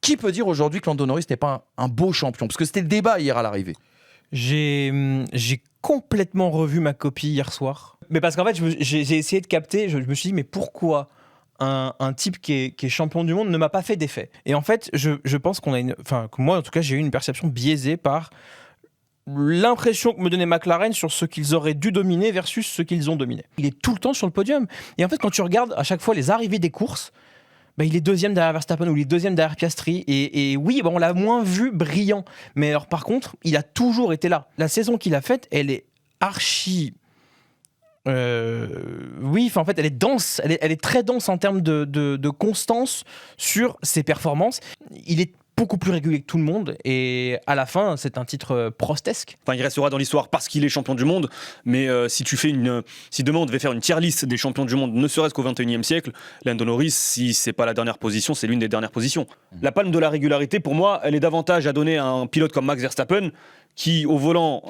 Qui peut dire aujourd'hui que Lando Norris n'est pas un beau champion ? Parce que c'était le débat hier à l'arrivée. J'ai complètement revu ma copie hier soir. Mais parce qu'en fait, j'ai essayé de capter, je me suis dit, mais pourquoi un type qui est champion du monde ne m'a pas fait d'effet ? Et en fait, je pense que moi en tout cas, j'ai eu une perception biaisée par l'impression que me donnait McLaren sur ce qu'ils auraient dû dominer versus ce qu'ils ont dominé. Il est tout le temps sur le podium. Et en fait, quand tu regardes à chaque fois les arrivées des courses, il est deuxième derrière Verstappen ou il est deuxième derrière Piastri. Et oui, on l'a moins vu brillant. Mais alors par contre, il a toujours été là. La saison qu'il a faite, elle est archi... en fait, elle est dense. Elle est très dense en termes de constance sur ses performances. Il est beaucoup plus régulier que tout le monde et à la fin c'est un titre prostesque. Enfin, il restera dans l'histoire parce qu'il est champion du monde, mais si demain on devait faire une tier list des champions du monde, ne serait-ce qu'au 21e siècle, Lando Norris, si c'est pas la dernière position, c'est l'une des dernières positions. La palme de la régularité, pour moi, elle est davantage à donner à un pilote comme Max Verstappen, qui au volant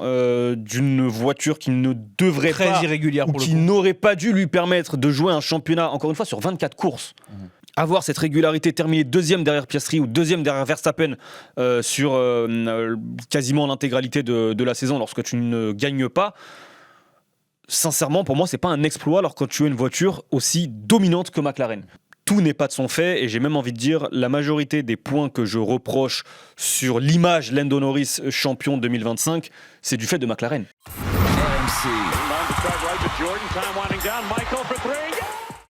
d'une voiture qui ne devrait très pas, irrégulière ou pour qui le coup, n'aurait pas dû lui permettre de jouer un championnat, encore une fois, sur 24 courses. Avoir cette régularité, terminer deuxième derrière Piastri ou deuxième derrière Verstappen sur quasiment l'intégralité de la saison lorsque tu ne gagnes pas, sincèrement, pour moi, c'est pas un exploit alors quand tu as une voiture aussi dominante que McLaren. Tout n'est pas de son fait et j'ai même envie de dire la majorité des points que je reproche sur l'image Lando Norris champion 2025, c'est du fait de McLaren. RMC.